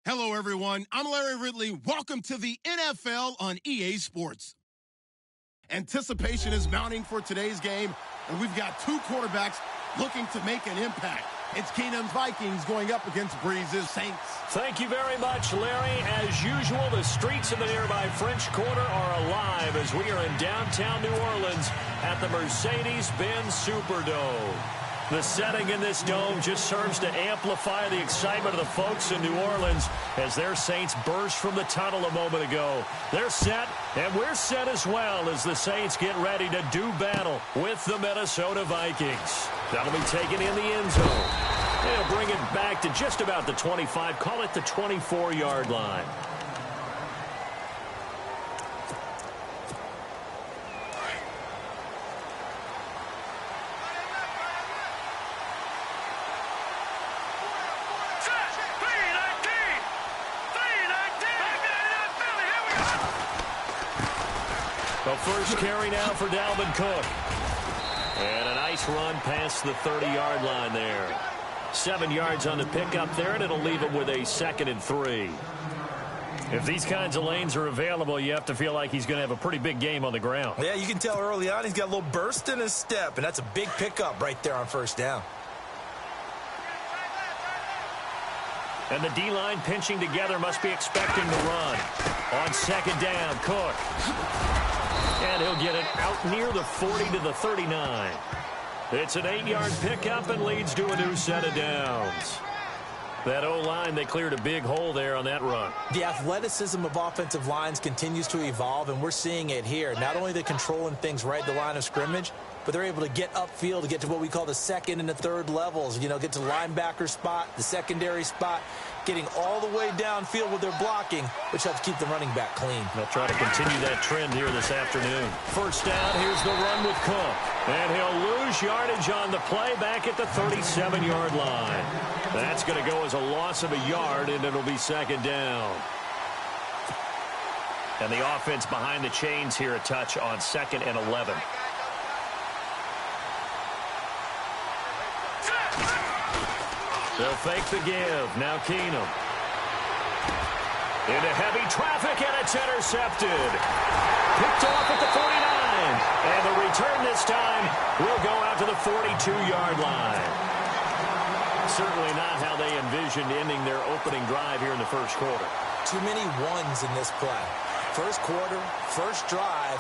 Hello, everyone. I'm Larry Ridley. Welcome to the NFL on EA Sports. Anticipation is mounting for today's game, and we've got two quarterbacks looking to make an impact. It's Keenum's Vikings going up against Breeze's Saints. Thank you very much, Larry. As usual, the streets of the nearby French Quarter are alive as we are in downtown New Orleans at the Mercedes-Benz Superdome. The setting in this dome just serves to amplify the excitement of the folks in New Orleans as their Saints burst from the tunnel a moment ago. They're set, and we're set as well as the Saints get ready to do battle with the Minnesota Vikings. That'll be taken in the end zone. They'll bring it back to just about the 25, call it the 24-yard line. The first carry now for Dalvin Cook. And a nice run past the 30-yard line there. 7 yards on the pickup there, and it'll leave him with a 2nd and 3. If these kinds of lanes are available, you have to feel like he's going to have a pretty big game on the ground. Yeah, you can tell early on he's got a little burst in his step, and that's a big pickup right there on first down. And the D-line pinching together must be expecting the run. On 2nd down, Cook. And he'll get it out near the 40 to the 39. It's an 8-yard pickup and leads to a new set of downs. That O-line, they cleared a big hole there on that run. The athleticism of offensive lines continues to evolve, and we're seeing it here. Not only they're controlling things right at the line of scrimmage, but they're able to get upfield to get to what we call the 2nd and the 3rd levels. You know, get to the linebacker spot, the secondary spot, getting all the way downfield with their blocking, which helps keep the running back clean. They'll try to continue that trend here this afternoon. First down, here's the run with Cook. And he'll lose yardage on the play back at the 37-yard line. That's going to go as a loss of a yard, and it'll be 2nd down. And the offense behind the chains here a touch on 2nd and 11. They'll fake the give. Now Keenum. Into heavy traffic, and it's intercepted. Picked off at the 49. And the return this time will go out to the 42-yard line. Certainly not how they envisioned ending their opening drive here in the first quarter. Too many ones in this play. First quarter, first drive,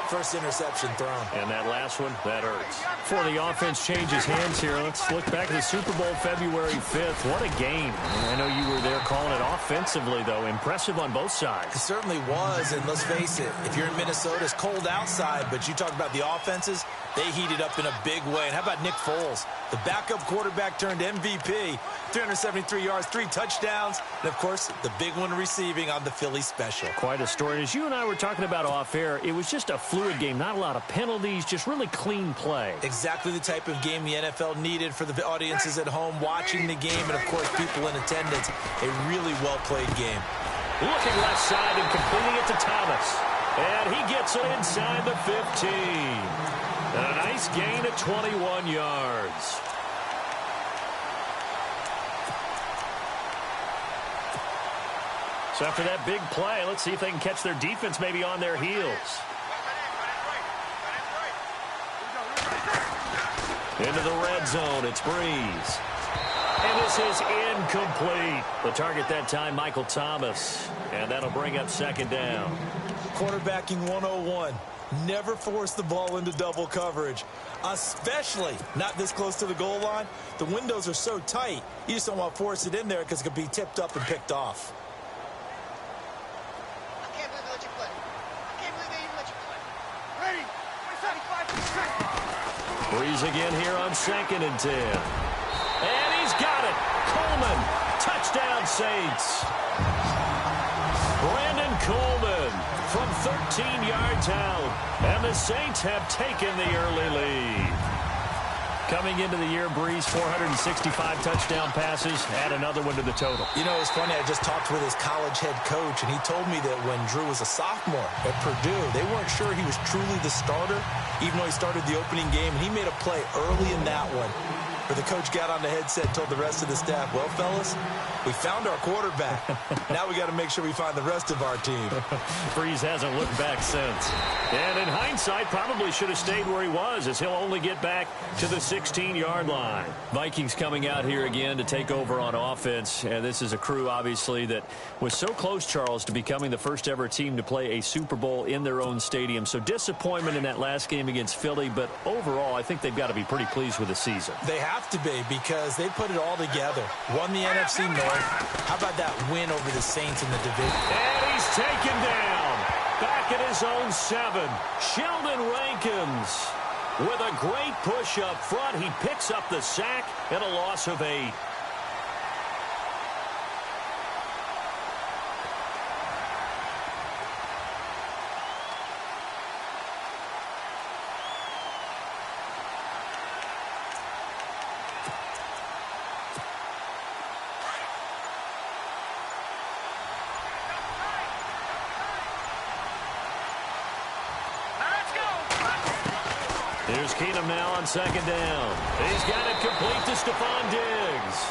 first interception thrown. And that last one, that hurts. Before the offense changes hands here, let's look back at the Super Bowl February 5th. What a game. I know you were there calling it offensively, though. Impressive on both sides. It certainly was, and let's face it, if you're in Minnesota, it's cold outside, but you talk about the offenses, they heated up in a big way. And how about Nick Foles? The backup quarterback turned MVP, 373 yards, 3 touchdowns, and, of course, the big one receiving on the Philly special. Quite a story. As you and I were talking about off air, it was just a fluid game, not a lot of penalties, just really clean play. Exactly the type of game the NFL needed for the audiences at home watching the game and, of course, people in attendance. A really well-played game. Looking left side and completing it to Thomas. And he gets it inside the 15. And a nice gain of 21 yards. So after that big play, let's see if they can catch their defense maybe on their heels. Into the red zone, it's Breeze. And this is incomplete. The target that time, Michael Thomas. And that'll bring up 2nd down. Quarterbacking 101. Never force the ball into double coverage, especially not this close to the goal line. The windows are so tight, you just don't want to force it in there because it could be tipped up and picked off. I can't believe they let you play. I can't believe they even let you play. Ready? 75%. Breeze again here on 2nd and 10. And he's got it. Coleman, touchdown Saints. Brandon Coleman from 13 yards out. And the Saints have taken the early lead. Coming into the year, Breeze, 465 touchdown passes. Add another one to the total. You know, it's funny. I just talked with his college head coach, and he told me that when Drew was a sophomore at Purdue, they weren't sure he was truly the starter, even though he started the opening game. And he made a play early in that one where the coach got on the headset and told the rest of the staff, well, fellas, we found our quarterback. Now we got to make sure we find the rest of our team. Breeze hasn't looked back since. And in hindsight, probably should have stayed where he was, as he'll only get back to the 16-yard line. Vikings coming out here again to take over on offense. And this is a crew, obviously, that was so close, Charles, to becoming the first ever team to play a Super Bowl in their own stadium. So disappointment in that last game against Philly, but overall, I think they've got to be pretty pleased with the season. They have to be, because they put it all together. Won the NFC North. How about that win over the Saints in the division? And he's taken down. Back at his own 7. Sheldon Rankins with a great push up front. He picks up the sack and a loss of 8. Here's Keenum now on 2nd down. He's got it complete to Stephon Diggs.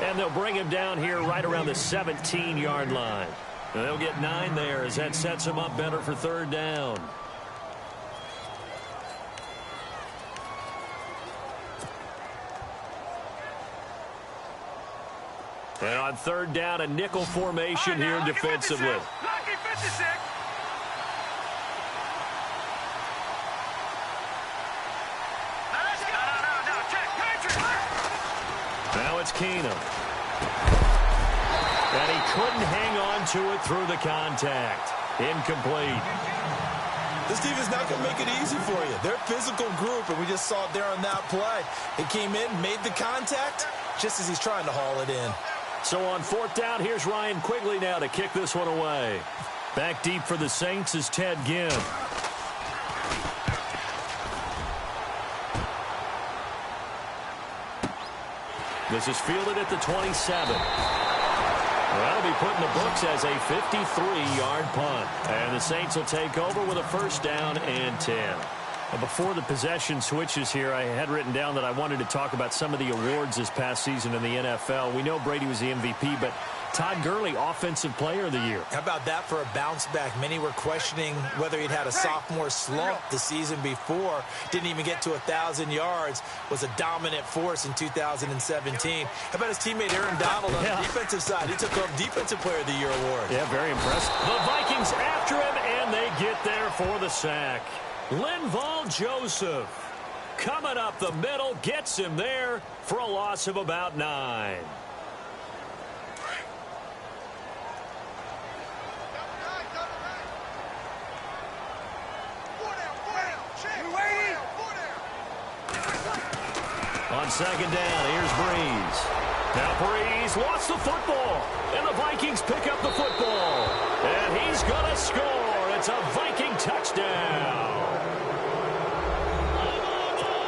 And they'll bring him down here right around the 17-yard line. And they'll get 9 there as that sets him up better for 3rd down. And on 3rd down, a nickel formation here defensively. Lucky 56. Now it's Keenum. And he couldn't hang on to it through the contact. Incomplete. This defense not going to make it easy for you. They're a physical group, and we just saw it there on that play. He came in, made the contact, just as he's trying to haul it in. So on 4th down, here's Ryan Quigley now to kick this one away. Back deep for the Saints is Ted Ginn. This is fielded at the 27. That'll be put in the books as a 53-yard punt. And the Saints will take over with a 1st down and 10. Before the possession switches here, I had written down that I wanted to talk about some of the awards this past season in the NFL. We know Brady was the MVP, but Todd Gurley, Offensive Player of the Year. How about that for a bounce back? Many were questioning whether he'd had a sophomore slump the season before. Didn't even get to 1,000 yards. Was a dominant force in 2017. How about his teammate Aaron Donald on the defensive side? He took home Defensive Player of the Year award. Yeah, very impressive. The Vikings after him, and they get there for the sack. Linval Joseph coming up the middle, gets him there for a loss of about 9. On 2nd down, here's Breeze. Now Breeze lost the football, and the Vikings pick up the football. And he's going to score. It's a Viking touchdown.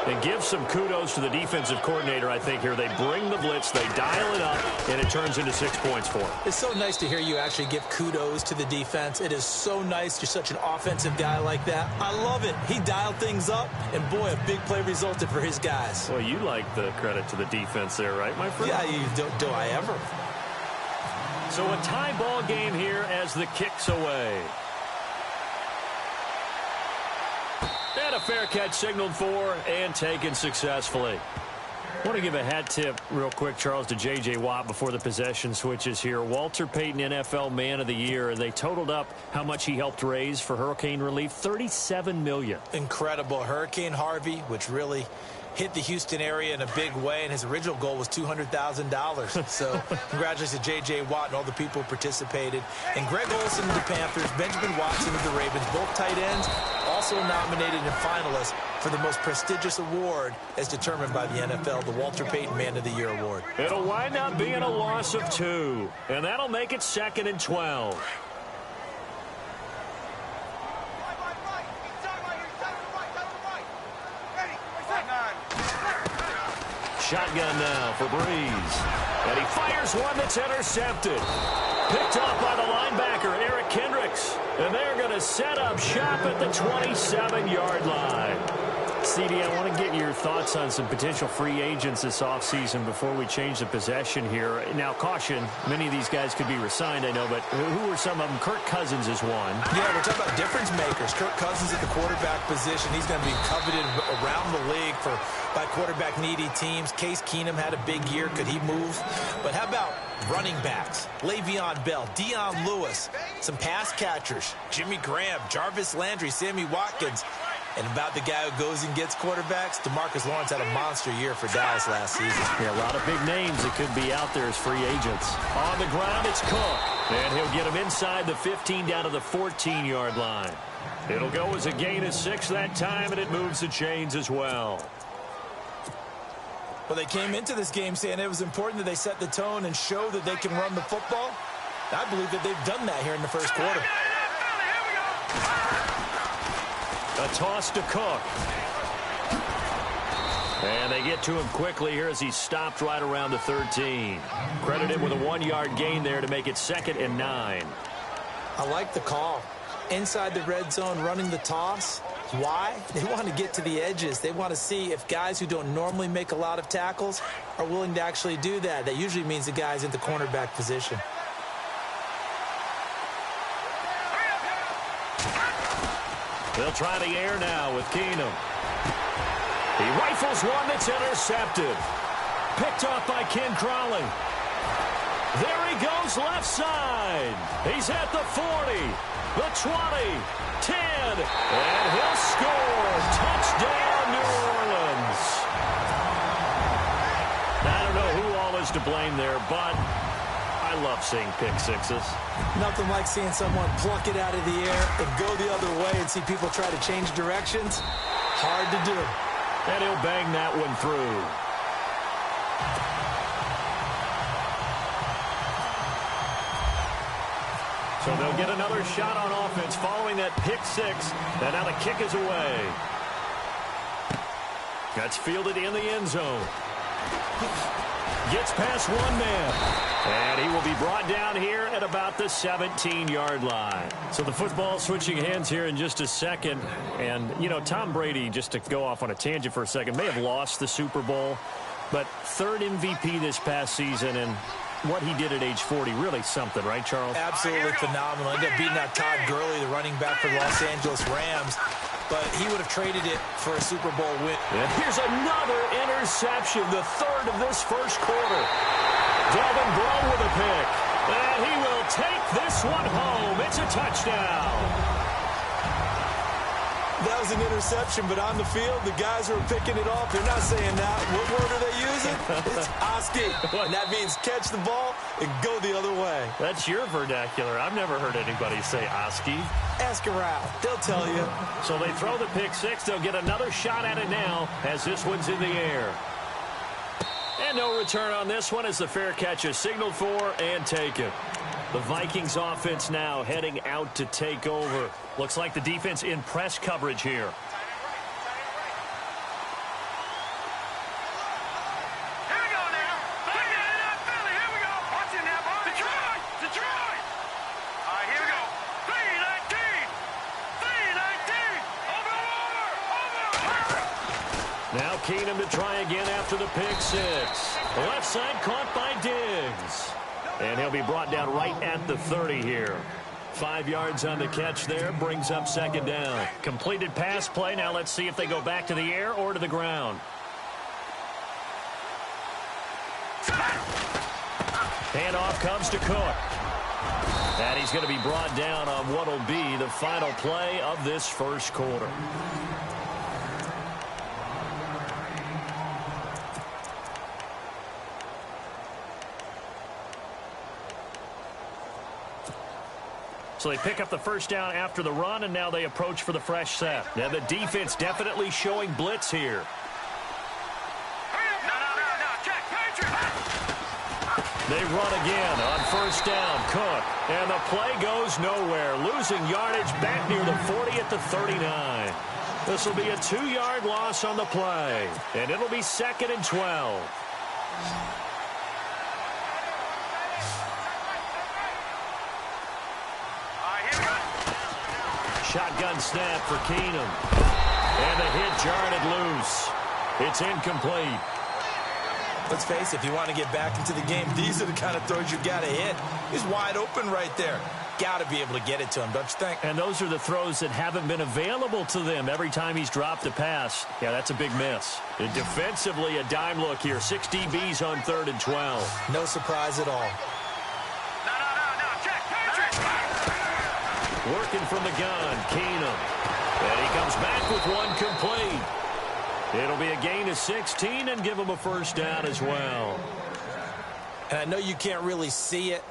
And give some kudos to the defensive coordinator, I think, here. They bring the blitz, they dial it up, and it turns into 6 points for them. It's so nice to hear you actually give kudos to the defense. It is so nice. You're such an offensive guy like that. I love it. He dialed things up, and boy, a big play resulted for his guys. Well, you like the credit to the defense there, right, my friend? Yeah, do I ever? So a tie ball game here as the kick's away. And a fair catch signaled for and taken successfully. I want to give a hat tip real quick, Charles, to J.J. Watt before the possession switches here. Walter Payton, NFL Man of the Year, and they totaled up how much he helped raise for hurricane relief, $37 million. Incredible. Hurricane Harvey, which really hit the Houston area in a big way, and his original goal was $200,000. So congratulations to J.J. Watt and all the people who participated. And Greg Olsen of the Panthers, Benjamin Watson of the Ravens, both tight ends, also nominated and finalists for the most prestigious award as determined by the NFL, the Walter Payton Man of the Year Award. It'll wind up being a loss of 2, and that'll make it 2nd and 12. Shotgun now for Breeze. And he fires one that's intercepted. Picked off by the linebacker, Eric Kendricks. And they're going to set up shop at the 27-yard line. CD, I want to get your thoughts on some potential free agents this offseason before we change the possession here. Now, caution, many of these guys could be re-signed, I know, but who are some of them? Kirk Cousins is one. Yeah, we're talking about difference makers. Kirk Cousins at the quarterback position. He's going to be coveted around the league by quarterback-needy teams. Case Keenum had a big year. Could he move? But how about running backs? Le'Veon Bell, Dion Lewis, some pass catchers, Jimmy Graham, Jarvis Landry, Sammy Watkins. And about the guy who goes and gets quarterbacks, DeMarcus Lawrence had a monster year for Dallas last season. Yeah, a lot of big names that could be out there as free agents. On the ground, it's Cook. And he'll get him inside the 15 down to the 14-yard line. It'll go as a gain of 6 that time, and it moves the chains as well. Well, they came into this game saying it was important that they set the tone and show that they can run the football. I believe that they've done that here in the first quarter. A toss to Cook. And they get to him quickly here as he stopped right around the 13. Credit him with a 1-yard gain there to make it 2nd and 9. I like the call. Inside the red zone, running the toss. Why? They want to get to the edges. They want to see if guys who don't normally make a lot of tackles are willing to actually do that. That usually means the guy's in the cornerback position. They'll try the air now with Keenum. He rifles one that's intercepted. Picked off by Ken Crawley. There he goes left side. He's at the 40, the 20, 10, and he'll score. Touchdown, New Orleans. I don't know who all is to blame there, but I love seeing pick sixes. Nothing like seeing someone pluck it out of the air and go the other way and see people try to change directions. Hard to do. And he'll bang that one through. So they'll get another shot on offense following that pick six. And now the kick is away. That's fielded in the end zone. Gets past one man. And he will be brought down here at about the 17-yard line. So the football switching hands here in just a second. And, you know, Tom Brady, just to go off on a tangent for a second, may have lost the Super Bowl. But 3rd MVP this past season, and what he did at age 40, really something, right, Charles? Absolutely phenomenal. Ended up beating out Todd Gurley, the running back for the Los Angeles Rams. But he would have traded it for a Super Bowl win. And here's another interception, the 3rd of this first quarter. Delvin Breaux with a pick. And he will take this one home. It's a touchdown. That was an interception, but on the field, the guys who are picking it off, they're not saying that. What word are they using? It's Oski. And that means catch the ball and go the other way. That's your vernacular. I've never heard anybody say Oski. Ask around. They'll tell you. So they throw the pick six. They'll get another shot at it now as this one's in the air. And no return on this one as the fair catch is signaled for and taken. The Vikings offense now heading out to take over. Looks like the defense in press coverage here. Now Keenum to try again after the pick six. The left side caught by Diggs. And he'll be brought down right at the 30 here. 5 yards on the catch there, brings up 2nd down. Completed pass play. Now let's see if they go back to the air or to the ground. Handoff comes to Cook. And he's going to be brought down on what will be the final play of this first quarter. So they pick up the first down after the run, and now they approach for the fresh set. Now the defense definitely showing blitz here. They run again on first down. Cook. And the play goes nowhere. Losing yardage back near the 40 at the 39. This will be a 2-yard loss on the play. And it'll be 2nd and 12. Shotgun snap for Keenum. And the hit jarred it loose. It's incomplete. Let's face it, if you want to get back into the game, these are the kind of throws you got to hit. He's wide open right there. Got to be able to get it to him, don't you think? And those are the throws that haven't been available to them every time he's dropped a pass. Yeah, that's a big miss. And defensively, a dime look here. 6 DBs on 3rd and 12. No surprise at all. Working from the gun, Keenum. And he comes back with one complete. It'll be a gain of 16 and give him a first down as well. And I know you can't really see it,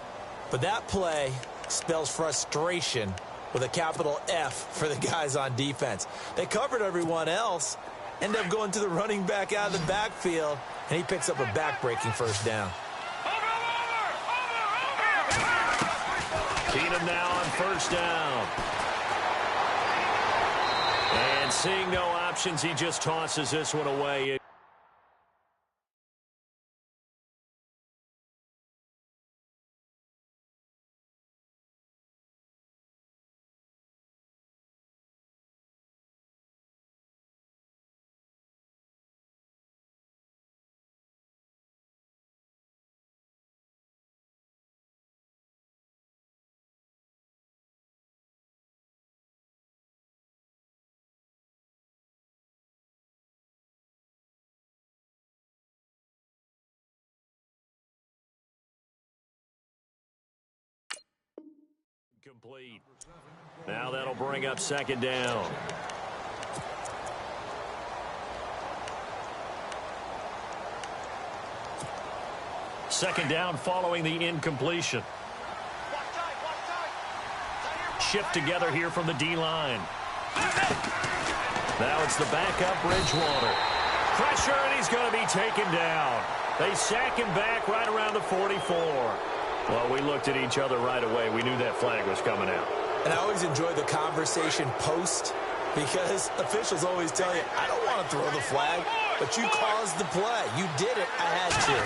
but that play spells frustration with a capital F for the guys on defense. They covered everyone else, end up going to the running back out of the backfield, and he picks up a back-breaking first down. Keenum now on first down. And seeing no options, he just tosses this one away. Complete. Now that'll bring up second down. Second down following the incompletion. Shift together here from the D-line. Now it's the backup Bridgewater. Pressure, and he's going to be taken down. They sack him back right around the 44. Well, we looked at each other right away. We knew that flag was coming out. And I always enjoy the conversation post because officials always tell you, I don't want to throw the flag, but you caused the play. You did it. I had to.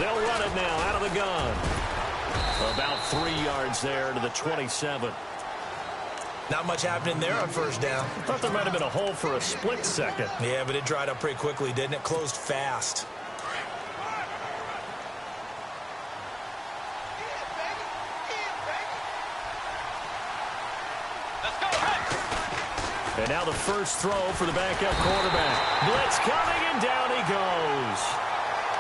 They'll run it now out of the gun. About 3 yards there to the 27. Not much happening there on first down. Thought there might have been a hole for a split second. Yeah, but it dried up pretty quickly, didn't it? Closed fast. And now the first throw for the backup quarterback. Blitz coming, and down he goes.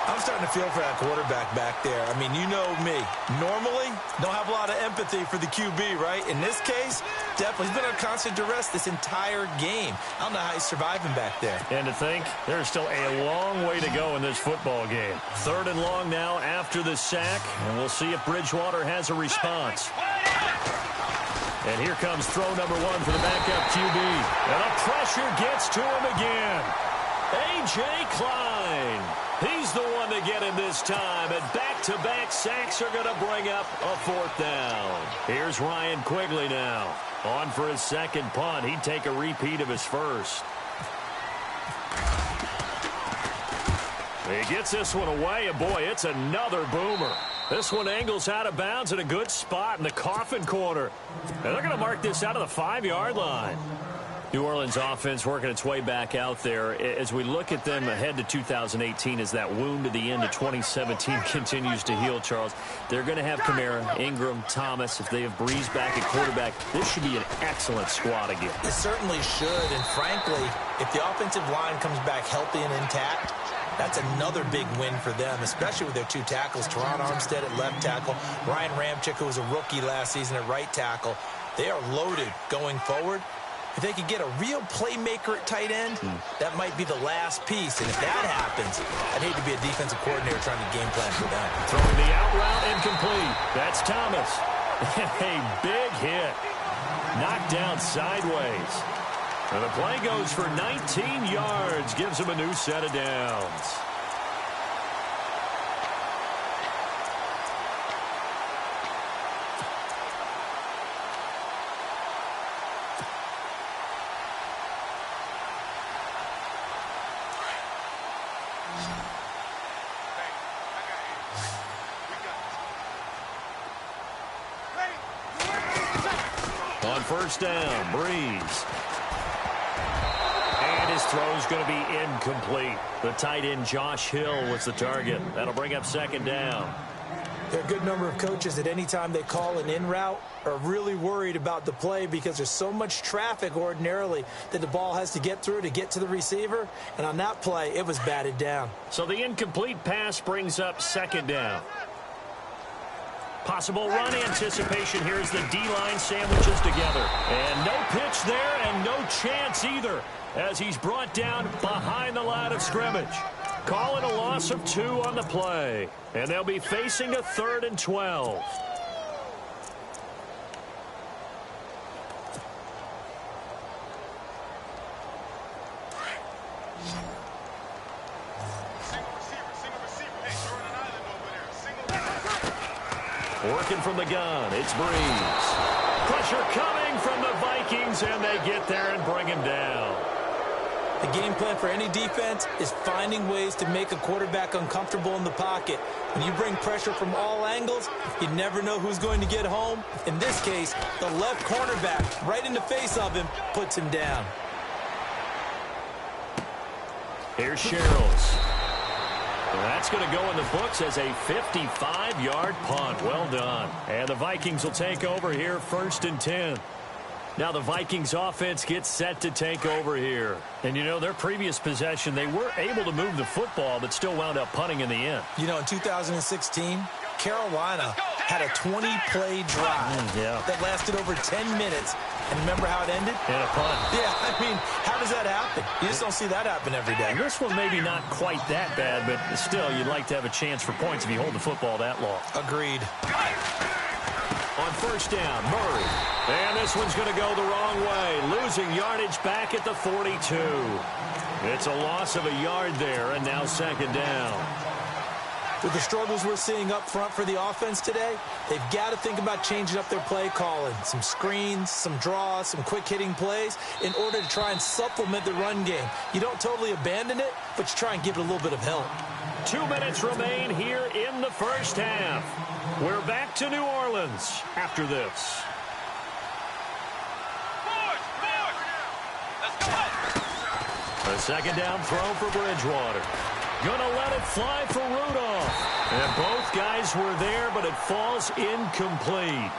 I'm starting to feel for that quarterback back there. I mean, you know me. Normally, don't have a lot of empathy for the QB, right? In this case, definitely. He's been on constant duress this entire game. I don't know how he's surviving back there. And to think, there's still a long way to go in this football game. 3rd and long now after the sack, and we'll see if Bridgewater has a response. And here comes throw number 1 for the backup QB. And the pressure gets to him again. A.J. Klein. He's the one to get him this time. And back-to-back sacks are going to bring up a 4th down. Here's Ryan Quigley now. On for his second punt. He'd take a repeat of his first. He gets this one away, and boy, it's another boomer. This one angles out of bounds in a good spot in the coffin corner. And they're going to mark this out of the 5-yard line. New Orleans offense working its way back out there. As we look at them ahead to 2018, as that wound to the end of 2017 continues to heal, Charles, they're going to have Kamara, Ingram, Thomas. If they have Breeze back at quarterback, this should be an excellent squad again. It certainly should. And frankly, if the offensive line comes back healthy and intact, that's another big win for them, especially with their 2 tackles, Teron Armstead at left tackle, Ryan Ramczyk, who was a rookie last season at right tackle. They are loaded going forward. If they could get a real playmaker at tight end, that might be the last piece. And if that happens, I'd hate to be a defensive coordinator trying to game plan for them. Throwing the out route incomplete. That's Thomas. A big hit. Knocked down sideways. And the play goes for 19 yards. Gives him a new set of downs. On first down, Breeze. throw's going to be incomplete. The tight end Josh Hill was the target. That'll bring up second down. There are a good number of coaches that any time they call an in route are really worried about the play because there's so much traffic ordinarily that the ball has to get through to get to the receiver. And on that play, it was batted down. So the incomplete pass brings up second down. Possible run anticipation here as the D-line sandwiches together. And no pitch there and no chance either as he's brought down behind the line of scrimmage. Call it a loss of 2 on the play. And they'll be facing a 3rd and 12. Working from the gun, it's Breeze. Pressure coming from the Vikings, and they get there and bring him down. The game plan for any defense is finding ways to make a quarterback uncomfortable in the pocket. When you bring pressure from all angles, you never know who's going to get home. In this case, the left cornerback, right in the face of him, puts him down. Here's Sherrills. That's going to go in the books as a 55-yard punt. Well done. And the Vikings will take over here, 1st and 10. Now the Vikings offense gets set to take over here. And, you know, their previous possession, they were able to move the football, but still wound up punting in the end. You know, in 2016, Carolina had a 20-play drive that lasted over 10 minutes. And remember how it ended? In a punt. Yeah, I mean, how does that happen? You just don't see that happen every day. And this one maybe not quite that bad, but still, you'd like to have a chance for points if you hold the football that long. Agreed. On 1st down, Murray. And this one's going to go the wrong way. Losing yardage back at the 42. It's a loss of a yard there, and now 2nd down. With the struggles we're seeing up front for the offense today, they've got to think about changing up their play calling. Some screens, some draws, some quick-hitting plays in order to try and supplement the run game. You don't totally abandon it, but you try and give it a little bit of help. 2 minutes remain here in the first half. We're back to New Orleans after this. A 2nd down throw for Bridgewater. Gonna let it fly for Rudolph. And both guys were there, but it falls incomplete.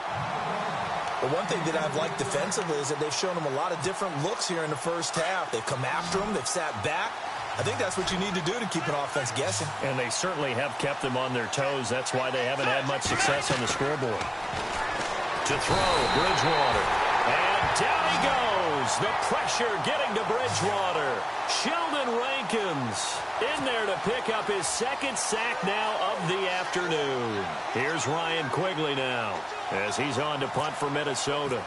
The one thing that I've liked defensively is that they've shown them a lot of different looks here in the first half. They've come after them. They've sat back. I think that's what you need to do to keep an offense guessing. And they certainly have kept them on their toes. That's why they haven't had much success on the scoreboard. To throw, Bridgewater. And down he goes. The pressure getting to Bridgewater. Sheldon Rankins in there to pick up his 2nd sack now of the afternoon. Here's Ryan Quigley now as he's on to punt for Minnesota.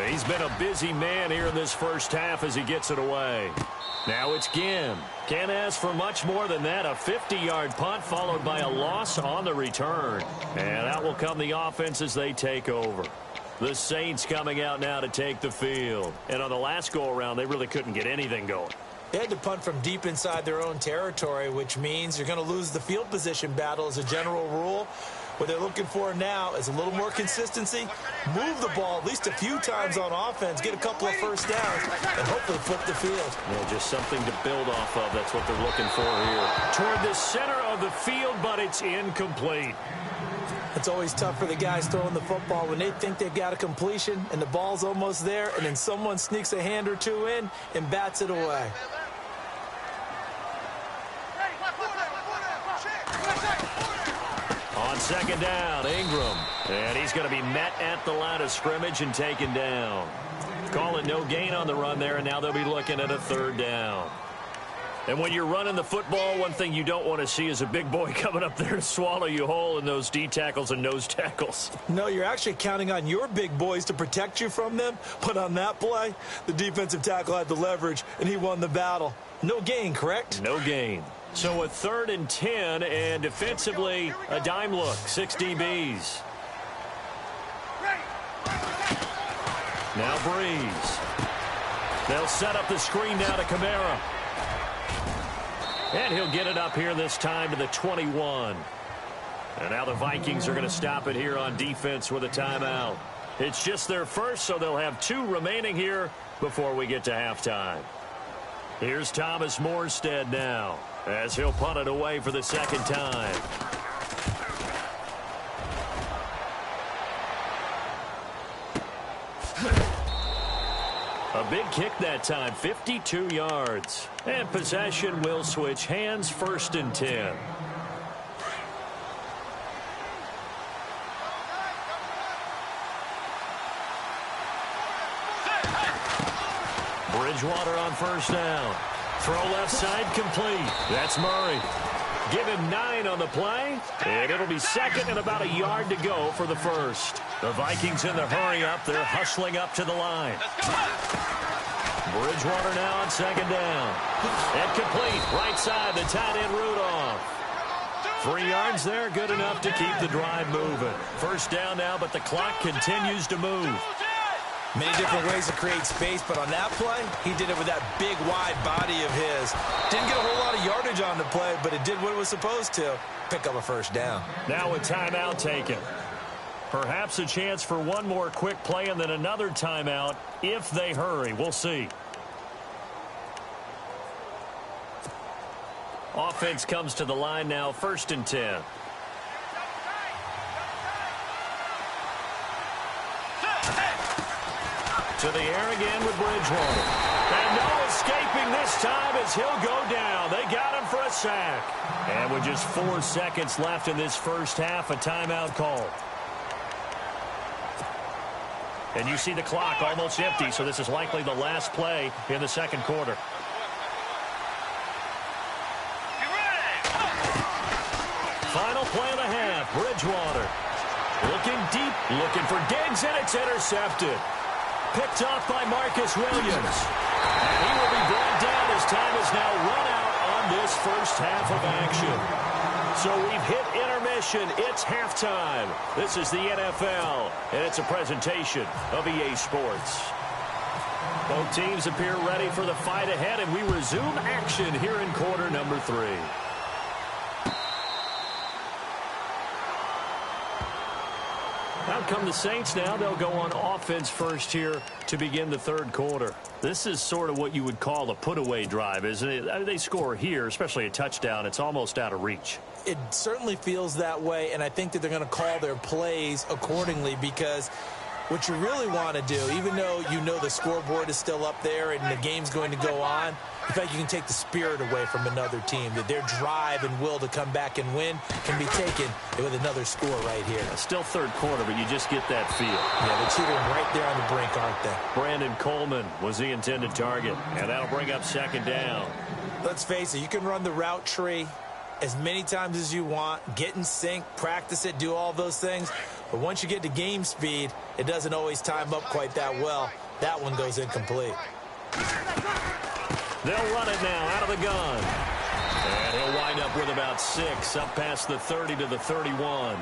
He's been a busy man here in this first half as he gets it away. Now it's Ginn. Can't ask for much more than that. A 50-yard punt followed by a loss on the return. And out will come the offense as they take over. The Saints coming out now to take the field. And on the last go-around, they really couldn't get anything going. They had to punt from deep inside their own territory, which means you're going to lose the field position battle as a general rule. What they're looking for now is a little more consistency, move the ball at least a few times on offense, get a couple of first downs, and hopefully flip the field. Yeah, just something to build off of. That's what they're looking for here. Toward the center of the field, but it's incomplete. It's always tough for the guys throwing the football when they think they've got a completion and the ball's almost there, and then someone sneaks a hand or two in and bats it away. On 2nd down, Ingram. And he's going to be met at the line of scrimmage and taken down. Call it no gain on the run there, and now they'll be looking at a 3rd down. And when you're running the football, one thing you don't want to see is a big boy coming up there to swallow you whole in those D tackles and nose tackles. No, you're actually counting on your big boys to protect you from them. But on that play, the defensive tackle had the leverage, and he won the battle. No gain, correct? No gain. So a 3rd and 10, and defensively, a dime look, 6 DBs. Now Breeze. They'll set up the screen now to Kamara. And he'll get it up here this time to the 21. And now the Vikings are going to stop it here on defense with a timeout. It's just their first, so they'll have 2 remaining here before we get to halftime. Here's Thomas Morstead now as he'll punt it away for the second time. A big kick that time, 52 yards. And possession will switch hands, 1st and 10. Bridgewater on 1st down. Throw left side complete. That's Murray. Give him 9 on the play, and it'll be 2nd and about a yard to go for the 1st. The Vikings in the hurry up. They're hustling up to the line. Bridgewater now on 2nd down. And complete. Right side, the tight end Rudolph. 3 yards there, good enough to keep the drive moving. 1st down now, but the clock continues to move. Many different ways to create space, but on that play, he did it with that big, wide body of his. Didn't get a whole lot of yardage on the play, but it did what it was supposed to. Pick up a 1st down. Now a timeout taken. Perhaps a chance for one more quick play and then another timeout if they hurry. We'll see. Offense comes to the line now, 1st and 10. To the air again with Bridgewater. And no escaping this time as he'll go down. They got him for a sack. And with just 4 seconds left in this first half, a timeout call. And you see the clock almost empty, so this is likely the last play in the 2nd quarter. Final play of the half, Bridgewater. Looking deep, looking for Diggs, and it's intercepted. Picked off by Marcus Williams. And he will be brought down as time is now run out on this first half of action. So we've hit intermission. It's halftime. This is the NFL, and it's a presentation of EA Sports. Both teams appear ready for the fight ahead, and we resume action here in quarter number 3. Out come the Saints now. They'll go on offense first here to begin the 3rd quarter. This is sort of what you would call a put-away drive, isn't it? I mean, they score here, especially a touchdown. It's almost out of reach. It certainly feels that way, and I think that they're going to call their plays accordingly because what you really want to do, even though you know the scoreboard is still up there and the game's going to go on, in fact, you can take the spirit away from another team, that their drive and will to come back and win can be taken with another score right here. Still 3rd quarter, but you just get that feel. Yeah, they're teetering right there on the brink, aren't they? Brandon Coleman was the intended target, and that'll bring up 2nd down. Let's face it, you can run the route tree as many times as you want, get in sync, practice it, do all those things. But once you get to game speed, it doesn't always time up quite that well. That one goes incomplete. They'll run it now out of the gun. And he'll wind up with about 6 up past the 30 to the 31.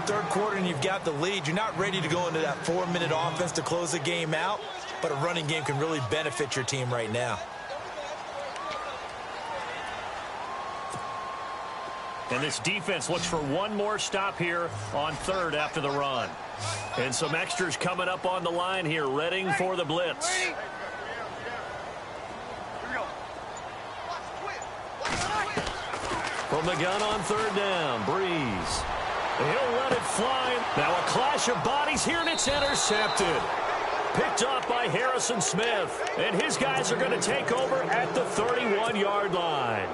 3rd quarter and you've got the lead. You're not ready to go into that 4-minute offense to close the game out, but a running game can really benefit your team right now. And this defense looks for one more stop here on 3rd after the run. And some extras coming up on the line here, readying for the blitz. From the gun on 3rd down, Breeze. He'll let it fly. Now a clash of bodies here, and it's intercepted. Picked off by Harrison Smith. And his guys are going to take over at the 31-yard line.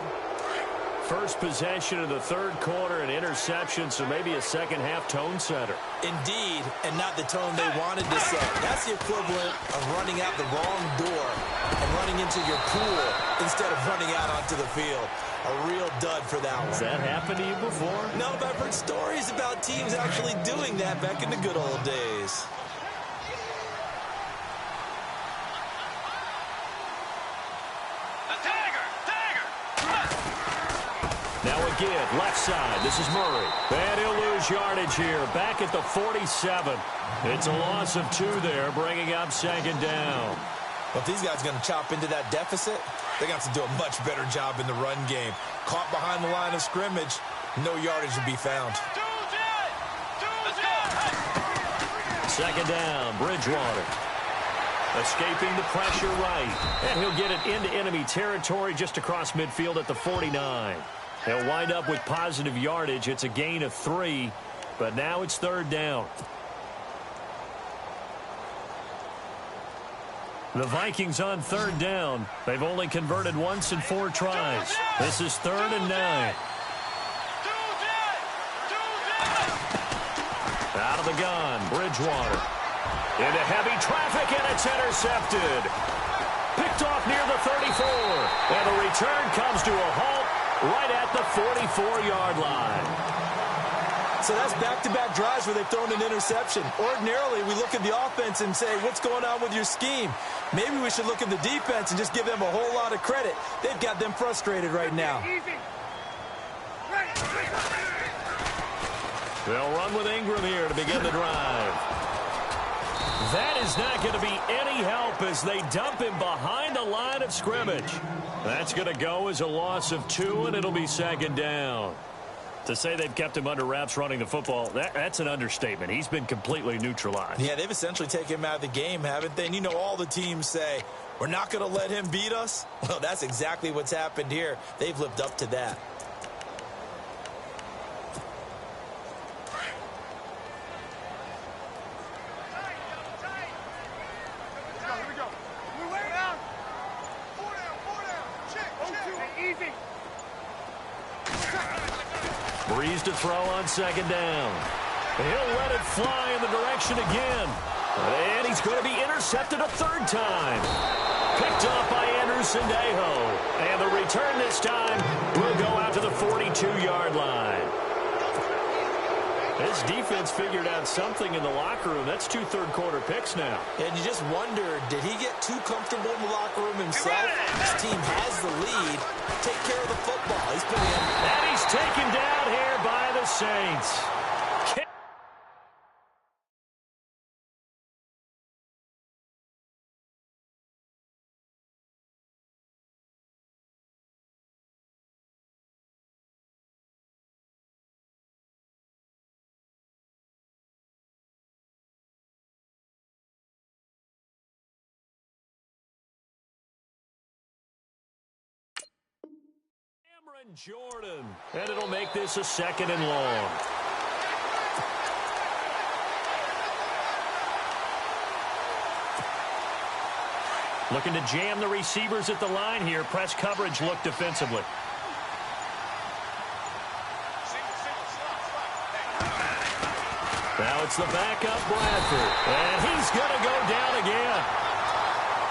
First possession of the 3rd quarter, an interception, so maybe a second-half tone setter. Indeed, and not the tone they wanted to set. That's the equivalent of running out the wrong door and running into your pool instead of running out onto the field. A real dud for that one. Has that happened to you before? No, but I've heard stories about teams actually doing that back in the good old days. Now again, left side. This is Murray. And he'll lose yardage here. Back at the 47. It's a loss of 2 there, bringing up 2nd down. Well, if these guys are going to chop into that deficit, they're going to have to do a much better job in the run game. Caught behind the line of scrimmage, no yardage to be found. Second down, Bridgewater. Escaping the pressure right. And he'll get it into enemy territory just across midfield at the 49. He'll wind up with positive yardage. It's a gain of 3, but now it's third down. The Vikings on third down. They've only converted once in 4 tries. This is 3rd and 9. Out of the gun, Bridgewater. Into heavy traffic, and it's intercepted. Picked off near the 34. And the return comes to a halt right at the 44-yard line. So that's back-to-back drives where they've thrown an interception. Ordinarily, we look at the offense and say, what's going on with your scheme? Maybe we should look at the defense and just give them a whole lot of credit. They've got them frustrated right now. They'll run with Ingram here to begin the drive. That is not going to be any help as they dump him behind the line of scrimmage. That's going to go as a loss of 2, and it'll be second down. To say they've kept him under wraps running the football, that's an understatement. He's been completely neutralized. Yeah, they've essentially taken him out of the game, haven't they? And you know all the teams say, we're not going to let him beat us. Well, that's exactly what's happened here. They've lived up to that. Breeze to throw on second down. He'll let it fly in the direction again. And he's going to be intercepted a 3rd time. Picked off by Sandejo. And the return this time will go out to the 42-yard line. This defense figured out something in the locker room. That's 2 third-quarter picks now. And you just wonder, did he get too comfortable in the locker room himself? His team has the lead. Take care of the football. He's putting in. And he's taken down here by the Saints. Jordan, and it'll make this a 2nd and long. Looking to jam the receivers at the line here. Press coverage look defensively. Now it's the backup Bradford, and he's going to go down again.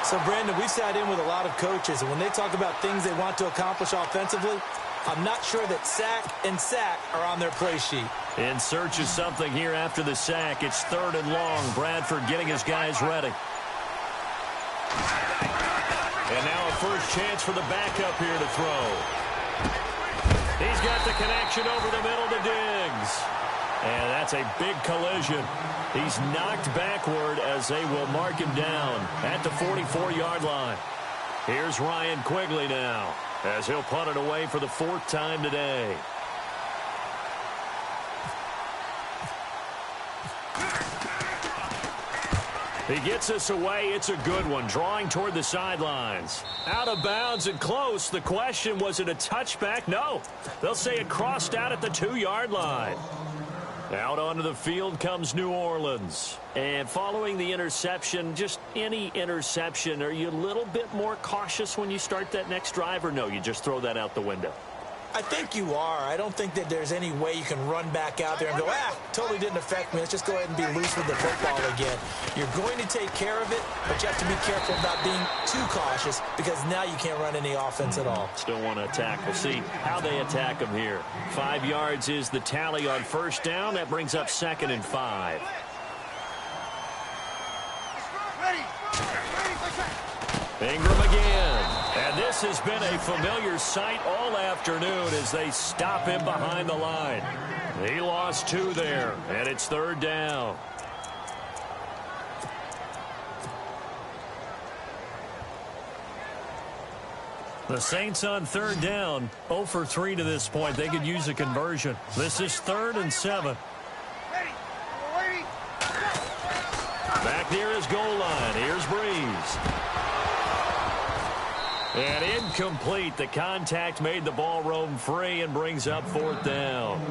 So, Brandon, we've sat in with a lot of coaches, and when they talk about things they want to accomplish offensively, I'm not sure that sack and sack are on their play sheet. In search of something here after the sack. It's 3rd and long. Bradford getting his guys ready. And now a first chance for the backup here to throw. He's got the connection over the middle to Diggs. And that's a big collision. He's knocked backward as they will mark him down at the 44-yard line. Here's Ryan Quigley now as he'll punt it away for the 4th time today. He gets us away. It's a good one. Drawing toward the sidelines. Out of bounds and close. The question, was it a touchback? No. They'll say it crossed out at the 2-yard line. Out onto the field comes New Orleans. And following the interception, just any interception, are you a little bit more cautious when you start that next drive, or no, you just throw that out the window? I think you are. I don't think that there's any way you can run back out there and go, totally didn't affect me. Let's just go ahead and be loose with the football again. You're going to take care of it, but you have to be careful about being too cautious because now you can't run any offense at all. Still want to attack. We'll see how they attack them here. 5 yards is the tally on first down. That brings up 2nd and 5. Ingram again. And this has been a familiar sight all afternoon as they stop him behind the line. He lost 2 there, and it's 3rd down. The Saints on 3rd down, 0 for 3 to this point. They could use a conversion. This is 3rd and 7. Back near his goal line. Here's Breeze. And incomplete. The contact made the ball roam free and brings up 4th down.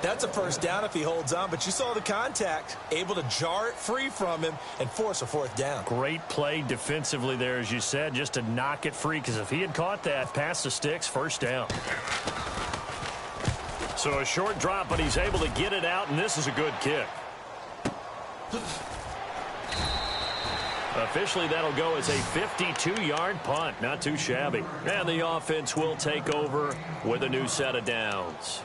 That's a first down if he holds on, but you saw the contact. Able to jar it free from him and force a 4th down. Great play defensively there, as you said, just to knock it free, because if he had caught that, past the sticks, first down. So a short drop, but he's able to get it out, and this is a good kick. Officially, that'll go as a 52-yard punt. Not too shabby. And the offense will take over with a new set of downs.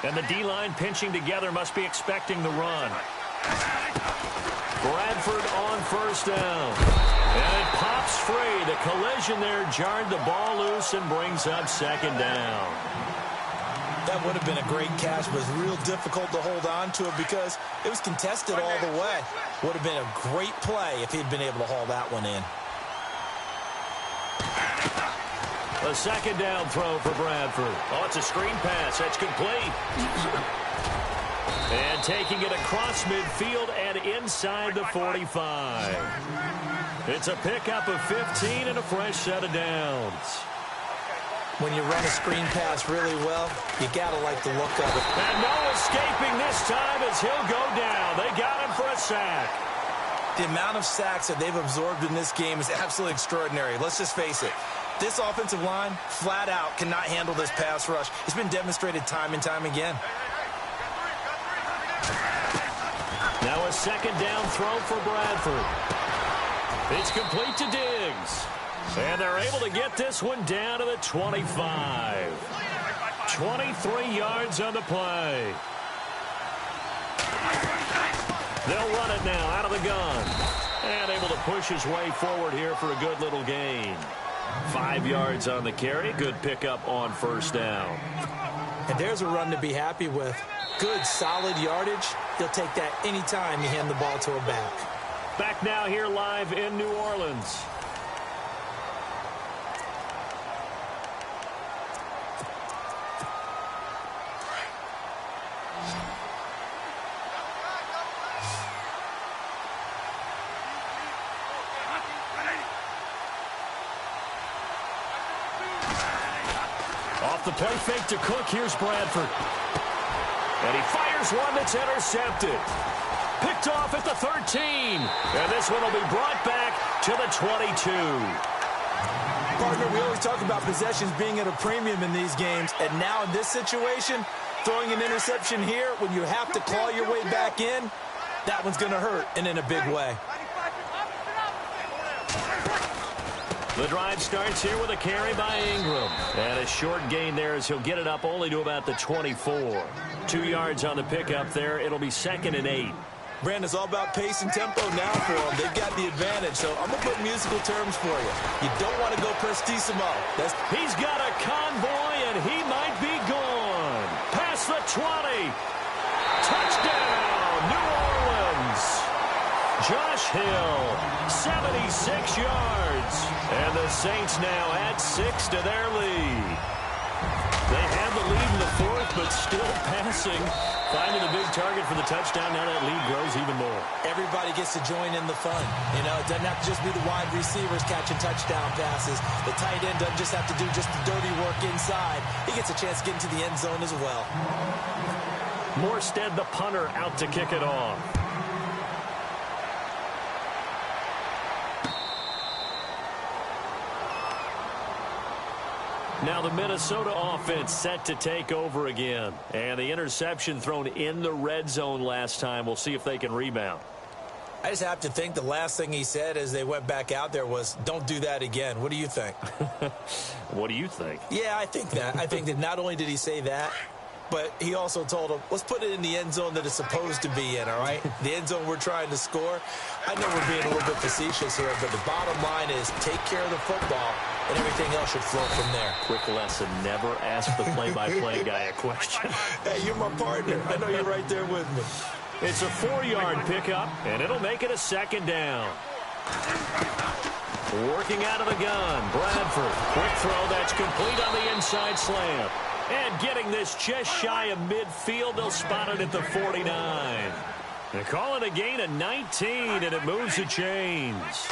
And the D-line pinching together, must be expecting the run. Bradford on first down. And it pops free. The collision there jarred the ball loose and brings up 2nd down. That would have been a great catch, but it was real difficult to hold on to it because it was contested all the way. Would have been a great play if he'd been able to haul that one in. A 2nd down throw for Bradford. Oh, it's a screen pass. That's complete. And taking it across midfield and inside the 45. It's a pickup of 15 and a fresh set of downs. When you run a screen pass really well, you got to like the look of it. And no escaping this time as he'll go down. They got him for a sack. The amount of sacks that they've absorbed in this game is absolutely extraordinary. Let's just face it. This offensive line, flat out, cannot handle this pass rush. It's been demonstrated time and time again. Now a 2nd down throw for Bradford. It's complete to Diggs. And they're able to get this one down to the 25. 23 yards on the play. They'll run it now out of the gun. And able to push his way forward here for a good little gain. 5 yards on the carry. Good pickup on first down. And there's a run to be happy with. Good, solid yardage. He'll take that anytime you hand the ball to a back. Back now here live in New Orleans. Off the play fake to Cook. Here's Bradford. And he fires one that's intercepted. Picked off at the 13. And this one will be brought back to the 22. Partner, we always talk about possessions being at a premium in these games. And now in this situation, throwing an interception here when you have to claw your way back in, that one's going to hurt, and in a big way. The drive starts here with a carry by Ingram. And a short gain there as he'll get it up only to about the 24. 2 yards on the pickup there. It'll be 2nd and 8. Brandon, it's all about pace and tempo now for them. They've got the advantage, so I'm going to put musical terms for you. You don't want to go prestissimo. He's got a convoy, and he might be gone. Past the 20. Touchdown, New Orleans. Josh Hill, 76 yards. And the Saints now add 6 to their lead. They have the lead in the 4th, but still passing. Finding a big target for the touchdown. Now that lead grows even more. Everybody gets to join in the fun. You know, it doesn't have to just be the wide receivers catching touchdown passes. The tight end doesn't just have to do just the dirty work inside. He gets a chance to get into the end zone as well. Morstead, the punter, out to kick it off. Now the Minnesota offense set to take over again. And the interception thrown in the red zone last time. We'll see if they can rebound. I just have to think the last thing he said as they went back out there was, don't do that again. What do you think? What do you think? Yeah, I think that. I think that not only did he say that, but he also told him, let's put it in the end zone that it's supposed to be in, all right? The end zone we're trying to score. I know we're being a little bit facetious here, but the bottom line is take care of the football, and everything else should flow from there. Quick lesson, never ask the play-by-play guy a question. Hey, you're my partner. I know you're right there with me. It's a 4-yard pickup, and it'll make it a 2nd down. Working out of the gun, Bradford. Quick throw that's complete on the inside slant. And getting this just shy of midfield, they'll spot it at the 49. They call it a gain of 19, and it moves the chains.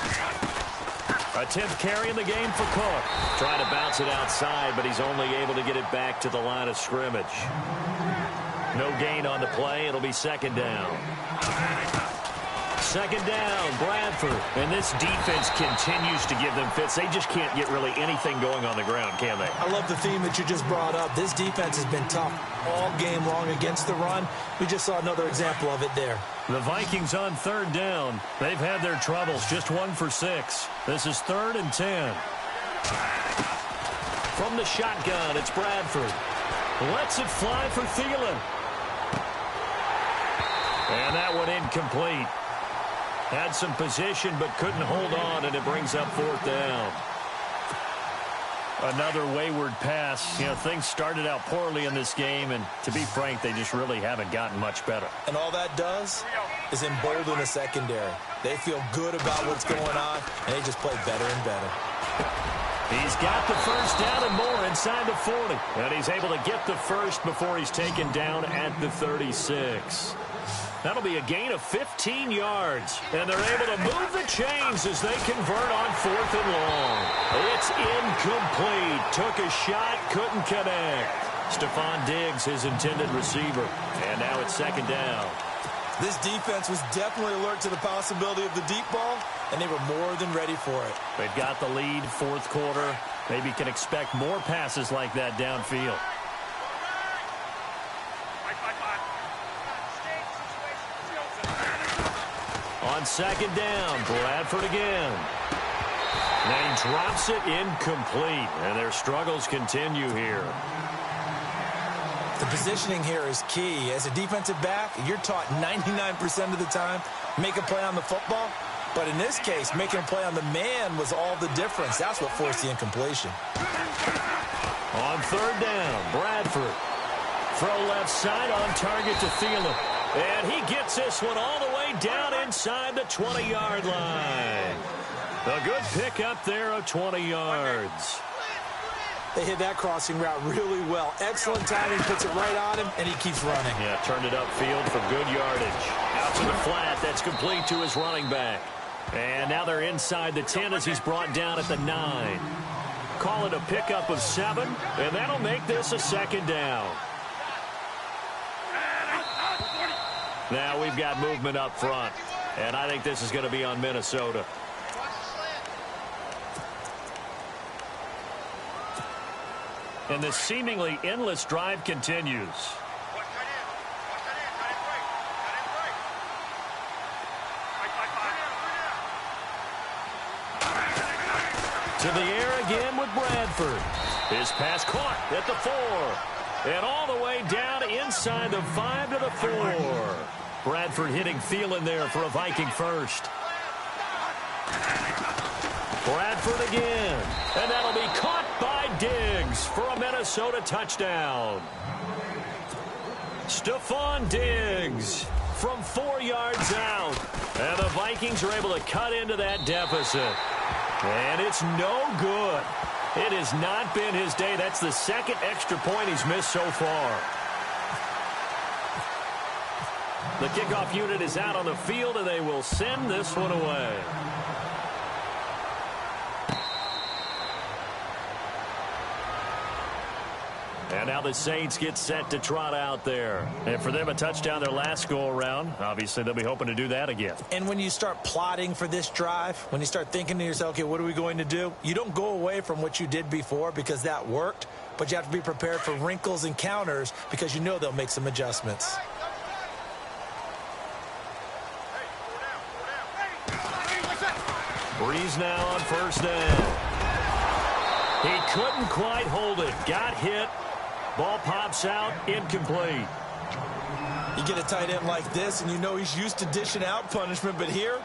A 10th carry in the game for Cook. Trying to bounce it outside, but he's only able to get it back to the line of scrimmage. No gain on the play. It'll be second down. Second down, Bradford. And this defense continues to give them fits. They just can't get really anything going on the ground, can they? I love the theme that you just brought up. This defense has been tough all game long against the run. We just saw another example of it there. The Vikings on third down. They've had their troubles, just 1 for 6. This is 3rd and 10. From the shotgun, it's Bradford. Lets it fly for Thielen. And that one incomplete. Had some position but couldn't hold on, and it brings up 4th down. Another wayward pass. You know, things started out poorly in this game, and to be frank, they just really haven't gotten much better. And all that does is embolden the secondary. They feel good about what's going on, and they just play better and better. He's got the first down and more inside the 40. And he's able to get the first before he's taken down at the 36. That'll be a gain of 15 yards. And they're able to move the chains as they convert on 4th and long. It's incomplete. Took a shot, couldn't connect. Stephon Diggs, his intended receiver. And now it's second down. This defense was definitely alert to the possibility of the deep ball, and they were more than ready for it. They've got the lead, 4th quarter. Maybe can expect more passes like that downfield. On second down, Bradford again. And he drops it incomplete, and their struggles continue here. The positioning here is key. As a defensive back, you're taught 99% of the time, make a play on the football. But in this case, making a play on the man was all the difference. That's what forced the incompletion. On third down, Bradford. Throw left side on target to Thielen. And he gets this one all the way down inside the 20-yard line. A good pickup there of 20 yards. They hit that crossing route really well. Excellent timing, puts it right on him, and he keeps running. Yeah, turned it upfield for good yardage. Out to the flat, that's complete to his running back. And now they're inside the 10 as he's brought down at the 9. Call it a pickup of 7, and that'll make this a second down. Now we've got movement up front, and I think this is going to be on Minnesota. And this seemingly endless drive continues. To the air again with Bradford. His pass caught at the 4. And all the way down inside the 5 to the 4. Bradford hitting Thielen there for a Viking first. Bradford again. And that'll be caught by Diggs for a Minnesota touchdown. Stephon Diggs from 4 yards out. And the Vikings are able to cut into that deficit. And it's no good. It has not been his day. That's the second extra point he's missed so far. The kickoff unit is out on the field, and they will send this one away. And now the Saints get set to trot out there. And for them, a touchdown their last go-around. Obviously, they'll be hoping to do that again. And when you start plotting for this drive, when you start thinking to yourself, okay, what are we going to do? You don't go away from what you did before because that worked, but you have to be prepared for wrinkles and counters because you know they'll make some adjustments. Breeze now on first down. He couldn't quite hold it. Got hit. Ball pops out, incomplete. You get a tight end like this, and you know he's used to dishing out punishment, but here,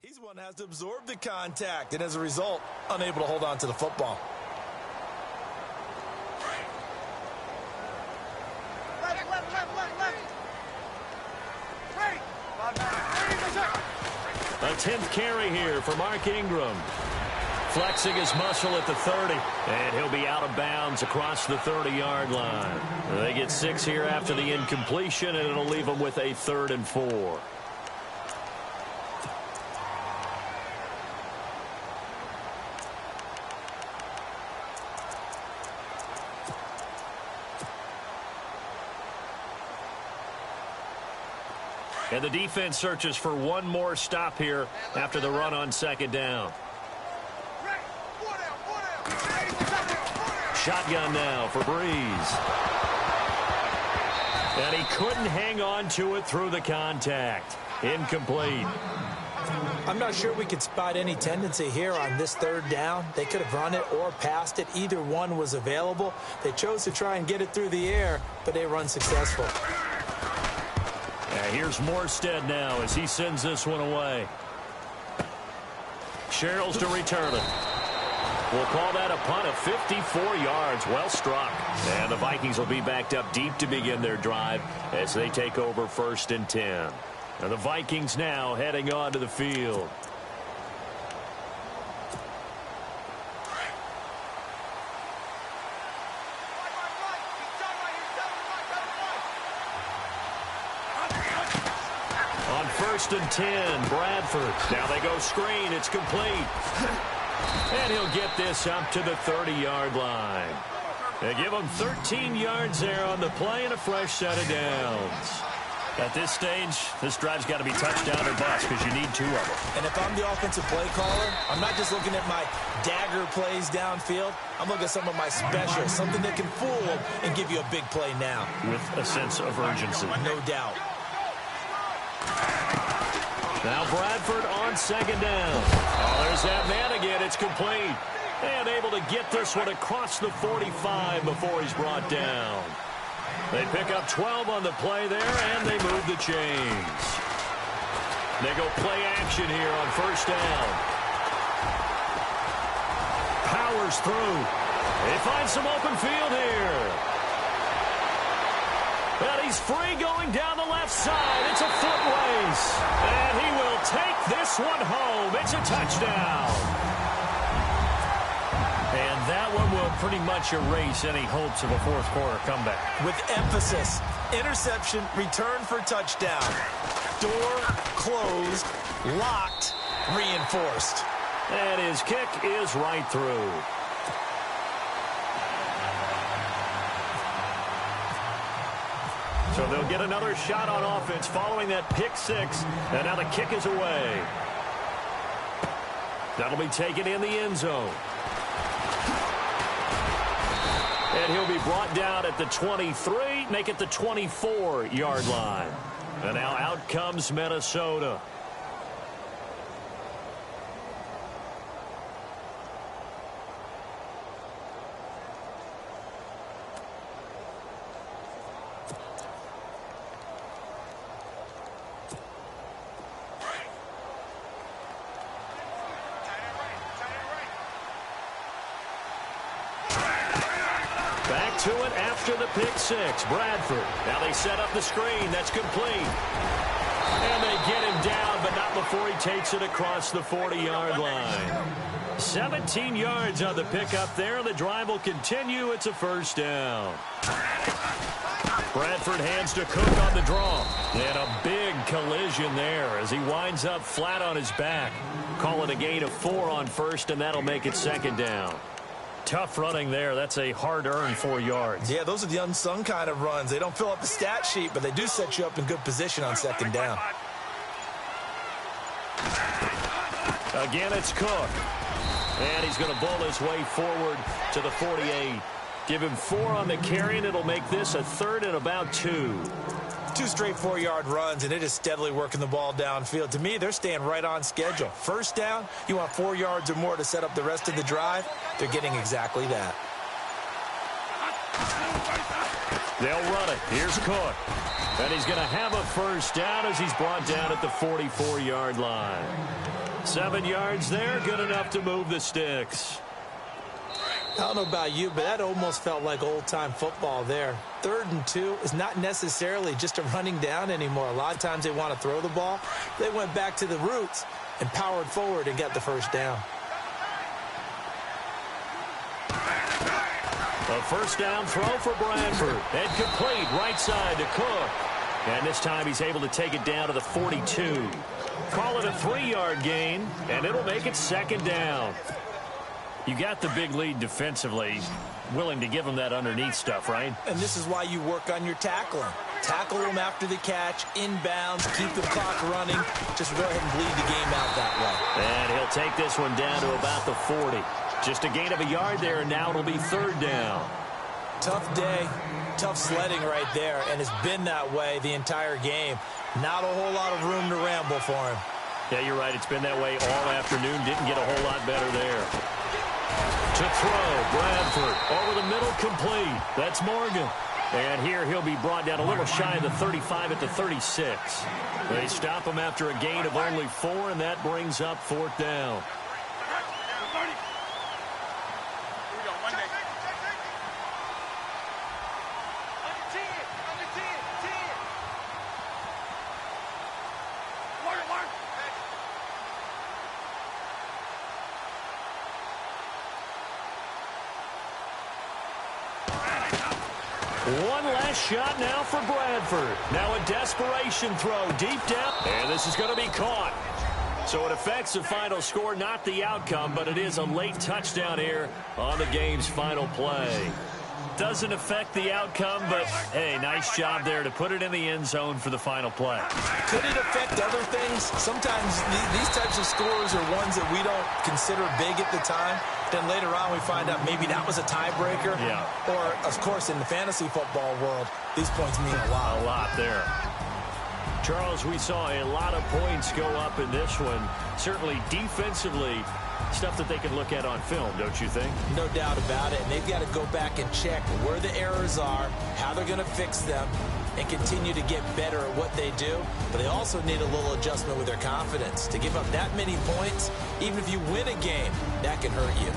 He's one that has to absorb the contact, and as a result, unable to hold on to the football. A 10th carry here for Mark Ingram. Flexing his muscle at the 30, and he'll be out of bounds across the 30-yard line. They get 6 here after the incompletion, and it'll leave them with a 3rd and 4. And the defense searches for one more stop here after the run on 2nd down. Shotgun now for Breeze. And he couldn't hang on to it through the contact. Incomplete. I'm not sure we could spot any tendency here on this 3rd down. They could have run it or passed it. Either one was available. They chose to try and get it through the air, but they run successful. Here's Morstead now as he sends this one away. Sherrills to return it. We'll call that a punt of 54 yards. Well struck. And the Vikings will be backed up deep to begin their drive as they take over 1st and 10. And the Vikings now heading onto the field. On 1st and 10, Bradford. Now they go screen. It's complete. And he'll get this up to the 30-yard line. They give him 13 yards there on the play and a fresh set of downs. At this stage, this drive's got to be touchdown or bust because you need 2 of them. And if I'm the offensive play caller, I'm not just looking at my dagger plays downfield. I'm looking at some of my specials, something that can fool them and give you a big play now. With a sense of urgency. No doubt. Now Bradford on 2nd down. Oh, there's that man again. It's complete. And able to get this one across the 45 before he's brought down. They pick up 12 on the play there, and they move the chains. They go play action here on 1st down. Powers through. They find some open field here. And he's free going down the left side. It's a foot race. And he will take this one home. It's a touchdown. And that one will pretty much erase any hopes of a 4th quarter comeback. With emphasis, interception, return for touchdown. Door closed, locked, reinforced. And his kick is right through. So they'll get another shot on offense following that pick 6. And now the kick is away. That'll be taken in the end zone. And he'll be brought down at the 23, make it the 24-yard line. And now out comes Minnesota. Back to it after the pick 6. Bradford. Now they set up the screen. That's complete. And they get him down, but not before he takes it across the 40-yard line. 17 yards on the pickup there. The drive will continue. It's a 1st down. Bradford hands to Cook on the draw. And a big collision there as he winds up flat on his back. Call it a gain of 4 on 1st, and that'll make it 2nd down. Tough running there. That's a hard-earned 4 yards. Yeah, those are the unsung kind of runs. They don't fill up the stat sheet, but they do set you up in good position on 2nd down. Again, it's Cook. And he's going to bull his way forward to the 48. Give him 4 on the carry, and it'll make this a 3rd and about 2. 2 straight 4-yard runs, and it is steadily working the ball downfield. To me, they're staying right on schedule. 1st down, you want 4 yards or more to set up the rest of the drive. They're getting exactly that. They'll run it. Here's Cook. And he's going to have a first down as he's brought down at the 44-yard line. 7 yards there, good enough to move the sticks. I don't know about you, but that almost felt like old-time football there. 3rd and 2 is not necessarily just a running down anymore. A lot of times they want to throw the ball. They went back to the roots and powered forward and got the first down. A first down throw for Bradford. And complete right side to Cook. And this time he's able to take it down to the 42. Call it a 3-yard gain, and it'll make it 2nd down. You got the big lead defensively. Willing to give them that underneath stuff, right? And this is why you work on your tackling. Tackle them after the catch, inbounds, keep the clock running. Just go ahead and bleed the game out that way. And he'll take this one down to about the 40. Just a gain of a yard there, and now it'll be 3rd down. Tough day, tough sledding right there, and it's been that way the entire game. Not a whole lot of room to ramble for him. Yeah, you're right. It's been that way all afternoon. Didn't get a whole lot better there. To throw, Bradford. Over the middle, complete. That's Morgan. And here he'll be brought down a little shy of the 35 at the 36. They stop him after a gain of only 4, and that brings up 4th down. One last shot now for Bradford. Now a desperation throw deep down. And this is going to be caught. So it affects the final score, not the outcome, but it is a late touchdown here on the game's final play. Doesn't affect the outcome, but, hey, nice job there to put it in the end zone for the final play. Could it affect other things? Sometimes these types of scores are ones that we don't consider big at the time. Then later on we find out maybe that was a tiebreaker. Yeah. Or, of course, in the fantasy football world, these points mean a lot. A lot there. Charles, we saw a lot of points go up in this one. Certainly defensively, stuff that they can look at on film, don't you think? No doubt about it. And they've got to go back and check where the errors are, how they're going to fix them, and continue to get better at what they do. But they also need a little adjustment with their confidence. To give up that many points, even if you win a game, that can hurt you.